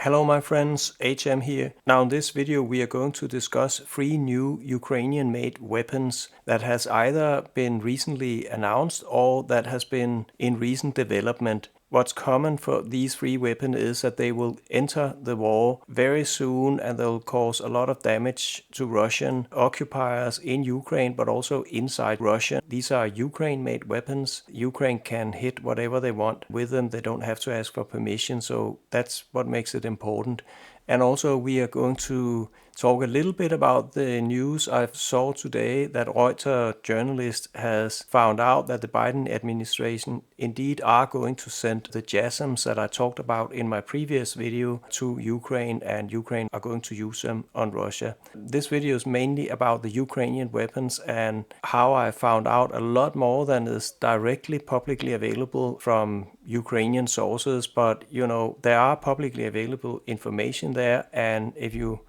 Hello my friends, HM here. Now in this video we are going to discuss 3 new Ukrainian-made weapons that has either been recently announced or that has been in recent development. What's common for these 3 weapons is that they will enter the war very soon and they'll cause a lot of damage to Russian occupiers in Ukraine but also inside Russia. These are Ukraine-made weapons. Ukraine can hit whatever they want with them. They don't have to ask for permission, so that's what makes it important. And also we are going to talk a little bit about the news I saw today that Reuters journalist has found out that the Biden administration indeed are going to send the JASSMs that I talked about in my previous video to Ukraine, and Ukraine are going to use them on Russia. This video is mainly about the Ukrainian weapons and how I found out a lot more than is directly publicly available from Ukrainian sources, but you know, there are publicly available information there, and if you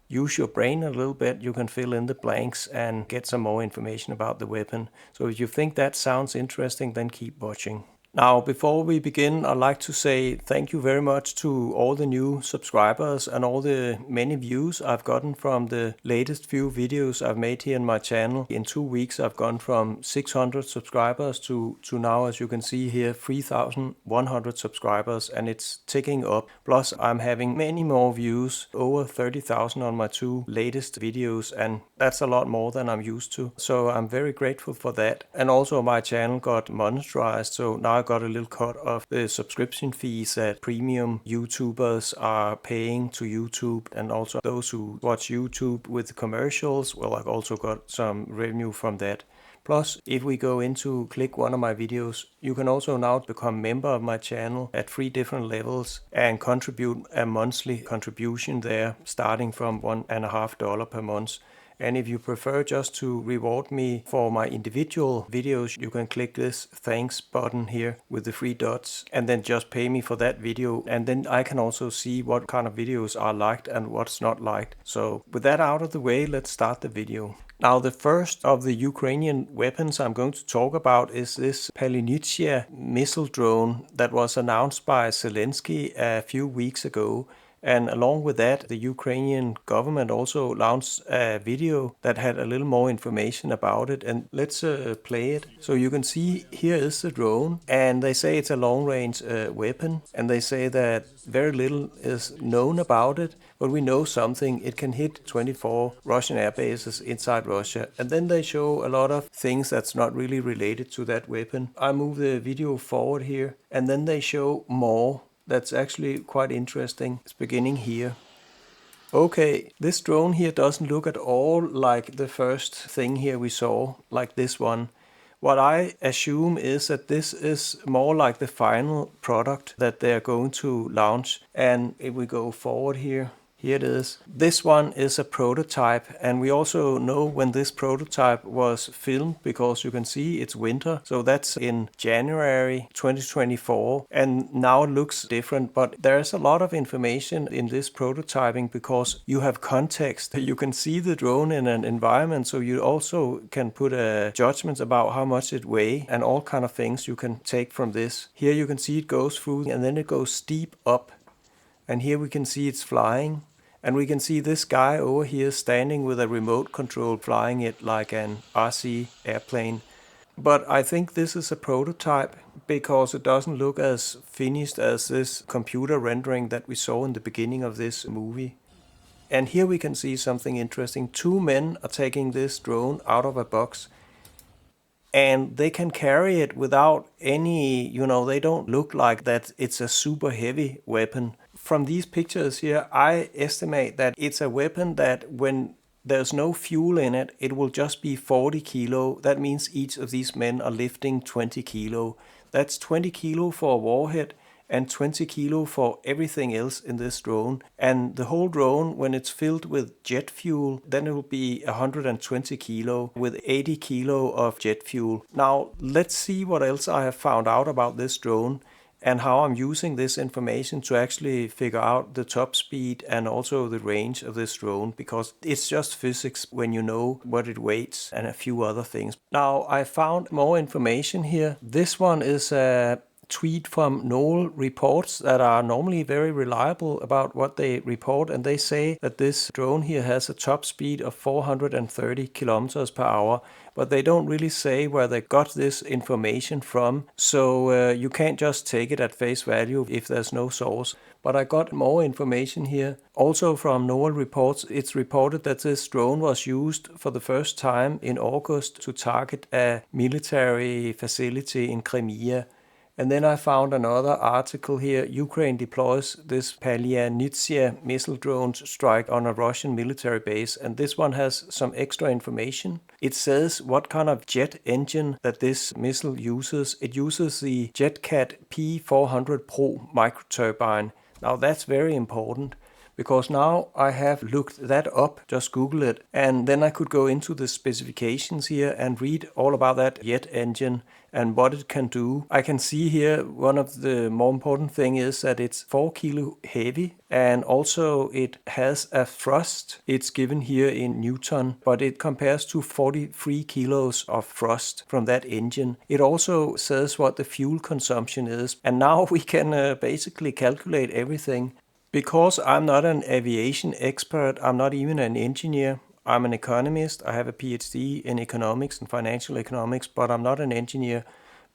use your brain a little bit, you can fill in the blanks and get some more information about the weapon. So if you think that sounds interesting, then keep watching. Now, before we begin, I'd like to say thank you very much to all the new subscribers and all the many views I've gotten from the latest few videos I've made here on my channel. In 2 weeks, I've gone from 600 subscribers to now, as you can see here, 3,100 subscribers, and it's ticking up. Plus, I'm having many more views, over 30,000 on my 2 latest videos, and that's a lot more than I'm used to. So I'm very grateful for that. And also my channel got monetized, so now I got a little cut of the subscription fees that premium YouTubers are paying to YouTube, and also those who watch YouTube with commercials, well, I've also got some revenue from that. Plus, if we go into click one of my videos, you can also now become member of my channel at 3 different levels and contribute a monthly contribution there, starting from $1.50 per month. And if you prefer just to reward me for my individual videos, you can click this thanks button here with the 3 dots and then just pay me for that video. And then I can also see what kind of videos are liked and what's not liked. So with that out of the way, let's start the video. Now, the first of the Ukrainian weapons I'm going to talk about is this Palenia missile drone that was announced by Zelensky a few weeks ago. And along with that, the Ukrainian government also launched a video that had a little more information about it. And let's play it. So you can see here is the drone, and they say it's a long-range weapon. And they say that very little is known about it, but we know something. It can hit 24 Russian air bases inside Russia. And then they show a lot of things that's not really related to that weapon. I move the video forward here, and then they show more. That's actually quite interesting. It's beginning here. Okay, this drone here doesn't look at all like the first thing here we saw, like this one. What I assume is that this is more like the final product that they're going to launch. And if we go forward here, here it is. This one is a prototype, and we also know when this prototype was filmed because you can see it's winter. So that's in January 2024, and now it looks different, but there's a lot of information in this prototyping because you have context. You can see the drone in an environment, so you also can put judgments about how much it weighs and all kind of things you can take from this. Here you can see it goes through and then it goes steep up, and here we can see it's flying. And we can see this guy over here standing with a remote control flying it like an RC airplane. But I think this is a prototype because it doesn't look as finished as this computer rendering that we saw in the beginning of this movie. And here we can see something interesting. 2 men are taking this drone out of a box. And they can carry it without any, you know, they don't look like that it's a super heavy weapon. From these pictures here, I estimate that it's a weapon that when there's no fuel in it, it will just be 40 kilo. That means each of these men are lifting 20 kilo. That's 20 kilo for a warhead and 20 kilo for everything else in this drone. And the whole drone, when it's filled with jet fuel, then it will be 120 kilo with 80 kilo of jet fuel. Now, let's see what else I have found out about this drone and how I'm using this information to actually figure out the top speed and also the range of this drone, because it's just physics when you know what it weighs and a few other things. Now, I found more information here. This one is a tweet from Noel Reports that are normally very reliable about what they report, and they say that this drone here has a top speed of 430 kilometers per hour, but they don't really say where they got this information from, so you can't just take it at face value if there's no source. But I got more information here. Also from Noel Reports, it's reported that this drone was used for the first time in August to target a military facility in Crimea. And then I found another article here. Ukraine deploys this Palenia missile drone strike on a Russian military base. And this one has some extra information. It says what kind of jet engine that this missile uses. It uses the JetCat P400 Pro microturbine. Now that's very important, because now I have looked that up, just Google it, and then I could go into the specifications here and read all about that jet engine and what it can do. I can see here one of the more important thing is that it's 4 kilo heavy, and also it has a thrust. It's given here in Newton, but it compares to 43 kilos of thrust from that engine. It also says what the fuel consumption is, and now we can basically calculate everything. Because I'm not an aviation expert, I'm not even an engineer. I'm an economist. I have a PhD in economics and financial economics, but I'm not an engineer.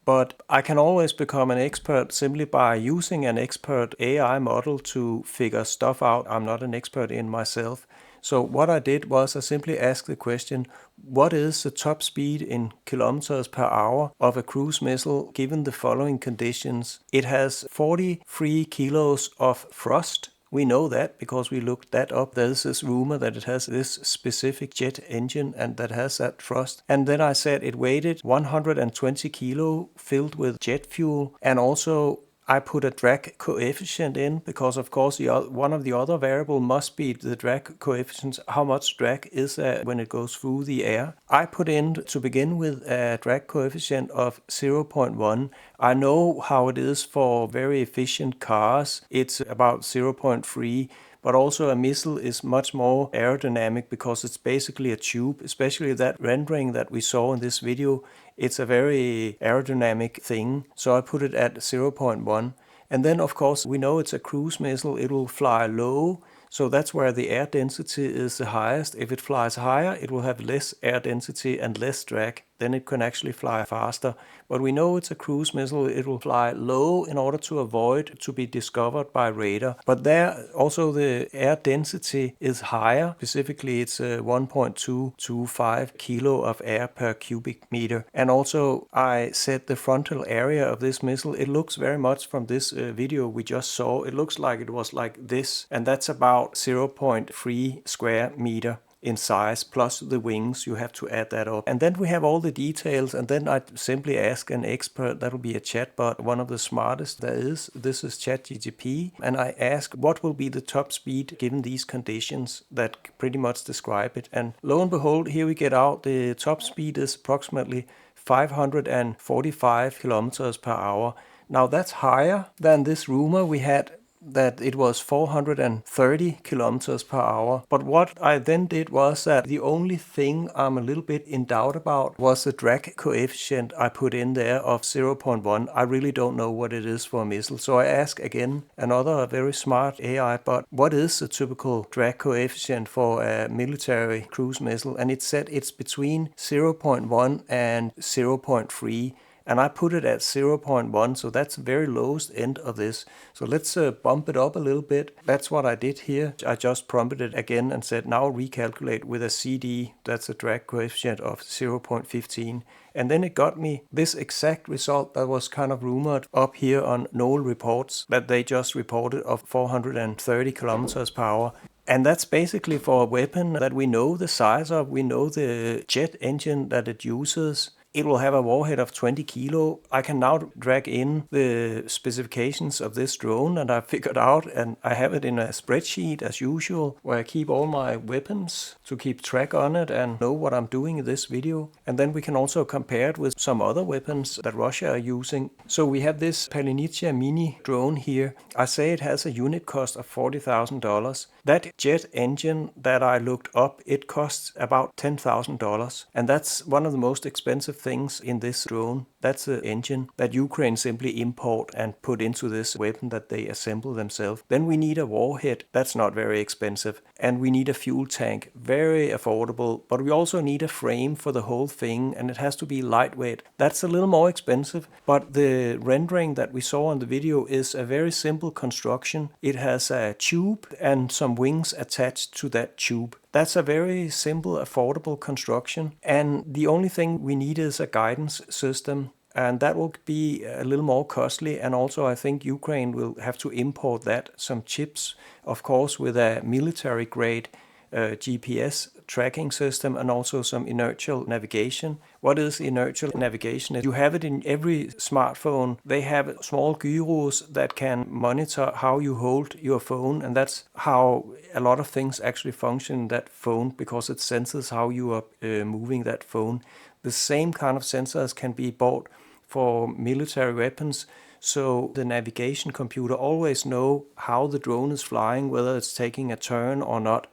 But I can always become an expert simply by using an expert AI model to figure stuff out I'm not an expert in myself. So what I did was I simply asked the question, what is the top speed in kilometers per hour of a cruise missile given the following conditions? It has 43 kilos of thrust. We know that because we looked that up. There's this rumor that it has this specific jet engine and that has that thrust. And then I said it weighed 120 kilo filled with jet fuel, and also I put a drag coefficient in because, of course, one of the other variable must be the drag coefficient. How much drag is there when it goes through the air? I put in, to begin with, a drag coefficient of 0.1. I know how it is for very efficient cars. It's about 0.3. But also a missile is much more aerodynamic because it's basically a tube, especially that rendering that we saw in this video. It's a very aerodynamic thing, so I put it at 0.1. And then, of course, we know it's a cruise missile. It will fly low, so that's where the air density is the highest. If it flies higher, it will have less air density and less drag. Then it can actually fly faster. But we know it's a cruise missile. It will fly low in order to avoid to be discovered by radar. But there also the air density is higher. Specifically, it's 1.225 kilo of air per cubic meter. And also I set the frontal area of this missile. It looks very much from this video we just saw. It looks like it was like this. And that's about 0.3 square meter in size, plus the wings. You have to add that up. And then we have all the details, and then I simply ask an expert. That'll be a chatbot, one of the smartest there is. This is ChatGPT, and I ask what will be the top speed given these conditions that pretty much describe it. And lo and behold, here we get out the top speed is approximately 545 kilometers per hour. Now that's higher than this rumor we had that it was 430 kilometers per hour. But what I then did was that the only thing I'm a little bit in doubt about was the drag coefficient I put in there of 0.1. I really don't know what it is for a missile. So I ask again another very smart AI bot, what is the typical drag coefficient for a military cruise missile? And it said it's between 0.1 and 0.3. And I put it at 0.1, so that's the very lowest end of this. So let's bump it up a little bit. That's what I did here. I just prompted it again and said, now recalculate with a CD, that's a drag coefficient of 0.15. And then it got me this exact result that was kind of rumored up here on Noel Reports, that they just reported of 430 kilometers per hour. And that's basically for a weapon that we know the size of, we know the jet engine that it uses. It will have a warhead of 20 kilo. I can now drag in the specifications of this drone, and I figured out, and I have it in a spreadsheet as usual, where I keep all my weapons to keep track on it and know what I'm doing in this video. And then we can also compare it with some other weapons that Russia are using. So we have this Palenia mini drone here. I say it has a unit cost of $40,000. That jet engine that I looked up, it costs about $10,000. And that's one of the most expensive things in this drone. That's the engine that Ukraine simply import and put into this weapon that they assemble themselves. Then we need a warhead. That's not very expensive. And we need a fuel tank. Very affordable. But we also need a frame for the whole thing, and it has to be lightweight. That's a little more expensive, but the rendering that we saw on the video is a very simple construction. It has a tube and some wings attached to that tube. That's a very simple, affordable construction, and the only thing we need is a guidance system, and that will be a little more costly, and also I think Ukraine will have to import that, some chips, of course, with a military-grade GPS tracking system and also some inertial navigation. What is inertial navigation? You have it in every smartphone. They have small gyros that can monitor how you hold your phone, and that's how a lot of things actually function in that phone, because it senses how you are moving that phone. The same kind of sensors can be bought for military weapons, so the navigation computer always know how the drone is flying, whether it's taking a turn or not.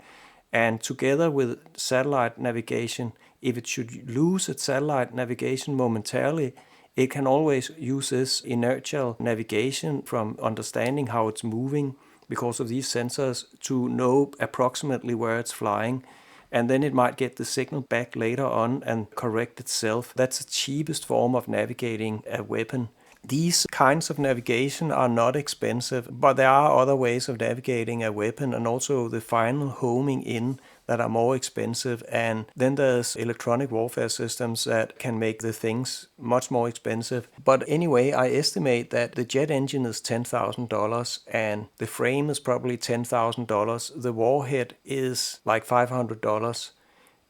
And together with satellite navigation, if it should lose its satellite navigation momentarily, it can always use this inertial navigation from understanding how it's moving because of these sensors to know approximately where it's flying. And then it might get the signal back later on and correct itself. That's the cheapest form of navigating a weapon. These kinds of navigation are not expensive, but there are other ways of navigating a weapon, and also the final homing in that are more expensive. And then there's electronic warfare systems that can make the things much more expensive. But anyway, I estimate that the jet engine is $10,000 and the frame is probably $10,000. The warhead is like $500.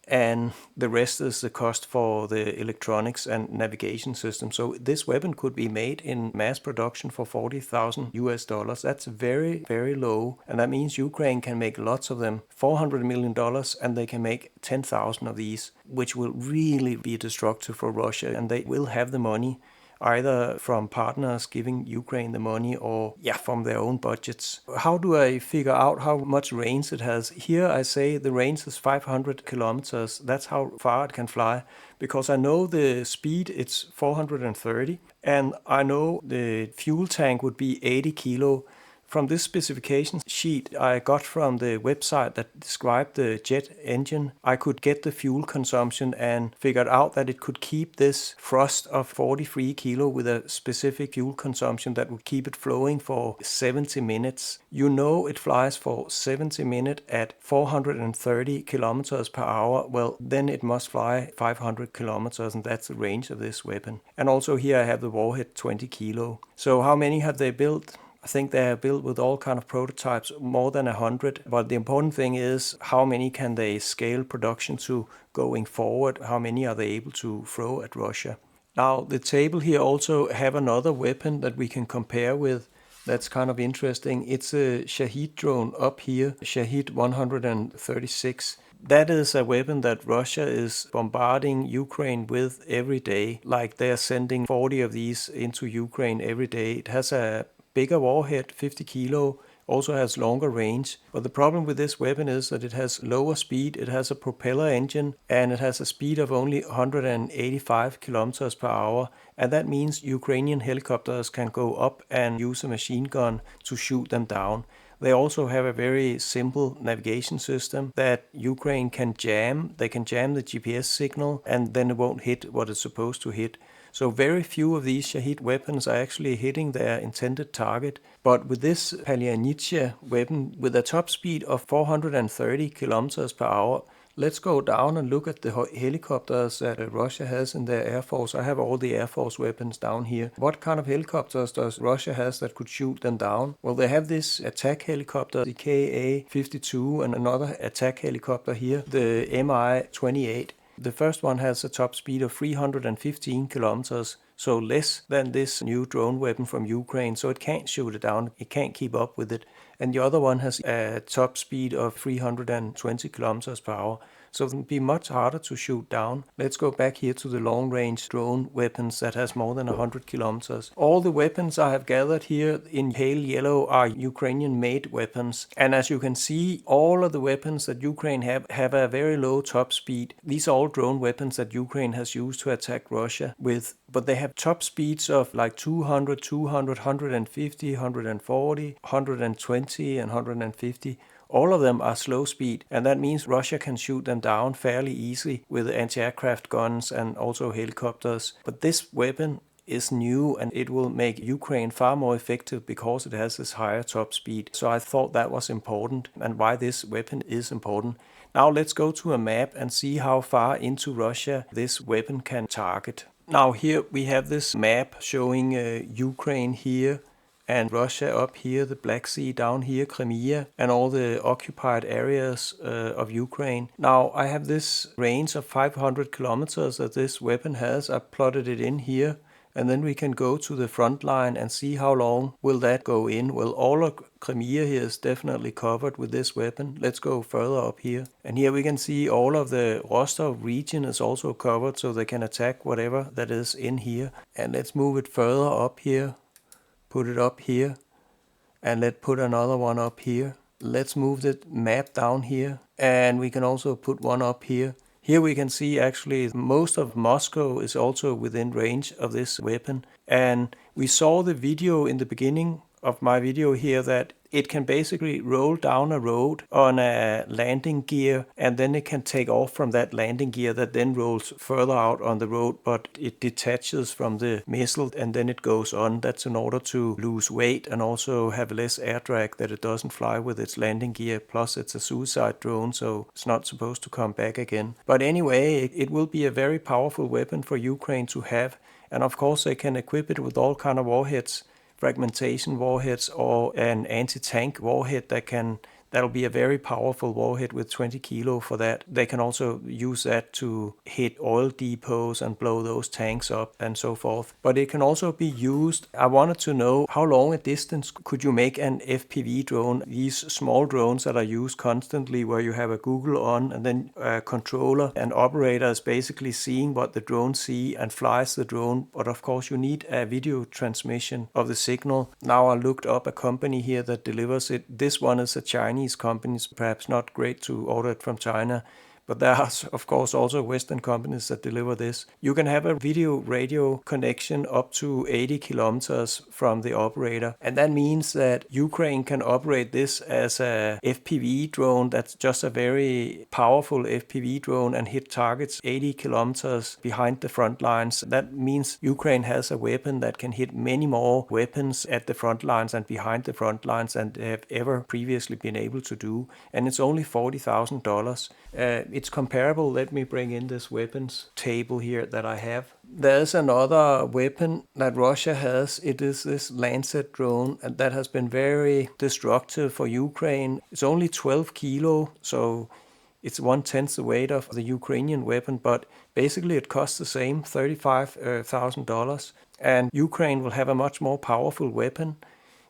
And the rest is the cost for the electronics and navigation system. So this weapon could be made in mass production for $40,000. That's very, very low. And that means Ukraine can make lots of them, $400 million, and they can make 10,000 of these, which will really be destructive for Russia. And they will have the money either from partners giving Ukraine the money or from their own budgets. How do I figure out how much range it has? Here I say the range is 500 kilometers. That's how far it can fly, because I know the speed, it's 430, and I know the fuel tank would be 80 kilo. From this specification sheet I got from the website that described the jet engine, I could get the fuel consumption and figured out that it could keep this thrust of 43 kilo with a specific fuel consumption that would keep it flowing for 70 minutes. You know it flies for 70 minutes at 430 kilometers per hour. Well, then it must fly 500 kilometers, and that's the range of this weapon. And also here I have the warhead, 20 kilo. So how many have they built? I think they are built with all kind of prototypes, more than 100. But the important thing is how many can they scale production to going forward? How many are they able to throw at Russia? Now, the table here also have another weapon that we can compare with. That's kind of interesting. It's a Shahed drone up here, Shahed 136. That is a weapon that Russia is bombarding Ukraine with every day. Like they are sending 40 of these into Ukraine every day. It has a bigger warhead, 50 kilo, also has longer range. But the problem with this weapon is that it has lower speed, it has a propeller engine, and it has a speed of only 185 kilometers per hour. And that means Ukrainian helicopters can go up and use a machine gun to shoot them down. They also have a very simple navigation system that Ukraine can jam. They can jam the GPS signal, and then it won't hit what it's supposed to hit. So very few of these Shahed weapons are actually hitting their intended target. But with this Palenia weapon, with a top speed of 430 kilometers per hour, let's go down and look at the helicopters that Russia has in their Air Force. I have all the Air Force weapons down here. What kind of helicopters does Russia has that could shoot them down? Well, they have this attack helicopter, the Ka-52, and another attack helicopter here, the Mi-28. The first one has a top speed of 315 kilometers, so less than this new drone weapon from Ukraine, so it can't shoot it down, it can't keep up with it. And the other one has a top speed of 320 kilometers per hour, so it will be much harder to shoot down. Let's go back here to the long-range drone weapons that has more than 100 kilometers. All the weapons I have gathered here in pale yellow are Ukrainian-made weapons, and as you can see, all of the weapons that Ukraine have a very low top speed. These are all drone weapons that Ukraine has used to attack Russia with, but they have top speeds of like 200, 150, 140, 120, and 150. All of them are slow speed, and that means Russia can shoot them down fairly easily with anti-aircraft guns and also helicopters. But this weapon is new, and it will make Ukraine far more effective because it has this higher top speed. So I thought that was important, and why this weapon is important. Now let's go to a map and see how far into Russia this weapon can target. Now here we have this map showing Ukraine here and Russia up here, the Black Sea down here, Crimea, and all the occupied areas of Ukraine. Now I have this range of 500 kilometers that this weapon has. I plotted it in here, and then we can go to the front line and see how long will that go in. Well, all of Crimea here is definitely covered with this weapon. Let's go further up here. And here we can see all of the Rostov region is also covered, so they can attack whatever that is in here. And let's move it further up here. Put it up here. And let's put another one up here. Let's move the map down here. And we can also put one up here. Here we can see actually most of Moscow is also within range of this weapon. And we saw the video in the beginning of my video here that it can basically roll down a road on a landing gear, and then it can take off from that landing gear that then rolls further out on the road, but it detaches from the missile and then it goes on. That's in order to lose weight and also have less air drag, that it doesn't fly with its landing gear. Plus it's a suicide drone, so it's not supposed to come back again. But anyway, it will be a very powerful weapon for Ukraine to have, and of course they can equip it with all kind of warheads, fragmentation warheads, or an anti-tank warhead that'll be a very powerful warhead with 20 kilo for that. They can also use that to hit oil depots and blow those tanks up and so forth. But it can also be used, I wanted to know how long a distance could you make an FPV drone, these small drones that are used constantly where you have a Google on and then a controller and operator is basically seeing what the drone see and flies the drone. But of course you need a video transmission of the signal. Now I looked up a company here that delivers it. This one is a Chinese companies, perhaps not great to order it from China, but there are of course also Western companies that deliver this. You can have a video radio connection up to 80 kilometers from the operator, and that means that Ukraine can operate this as a FPV drone that's just a very powerful FPV drone and hit targets 80 kilometers behind the front lines. That means Ukraine has a weapon that can hit many more weapons at the front lines and behind the front lines than they have ever previously been able to do, and it's only $40,000. It's comparable. Let me bring in this weapons table here that I have. There's another weapon that Russia has. It is this Lancet drone, and that has been very destructive for Ukraine. It's only 12 kilo, so it's 1/10 the weight of the Ukrainian weapon, but basically it costs the same, $35,000. And Ukraine will have a much more powerful weapon.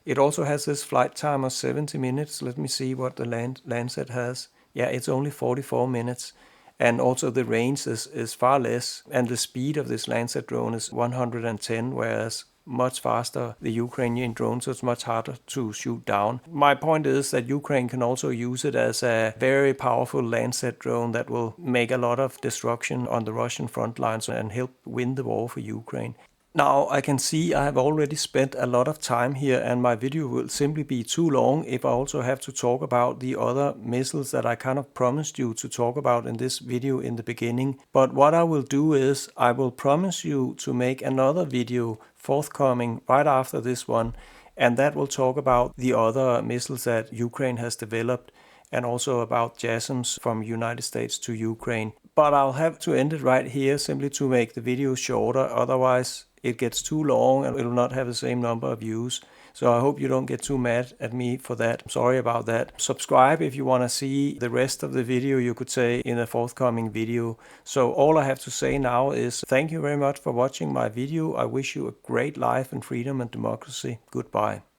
It also has this flight time of 70 minutes. Let me see what the Lancet has. Yeah, it's only 44 minutes. And also the range is far less. And the speed of this Lancet drone is 110, whereas much faster the Ukrainian drone, so it's much harder to shoot down. My point is that Ukraine can also use it as a very powerful Lancet drone that will make a lot of destruction on the Russian front lines and help win the war for Ukraine. Now I can see I have already spent a lot of time here, and my video will simply be too long if I also have to talk about the other missiles that I kind of promised you to talk about in this video in the beginning. But what I will do is I will promise you to make another video forthcoming right after this one, and that will talk about the other missiles that Ukraine has developed and also about JASSMs from United States to Ukraine. But I'll have to end it right here simply to make the video shorter, otherwise it gets too long and it will not have the same number of views. So I hope you don't get too mad at me for that. Sorry about that. Subscribe if you want to see the rest of the video, you could say, in a forthcoming video. So all I have to say now is thank you very much for watching my video. I wish you a great life in freedom and democracy. Goodbye.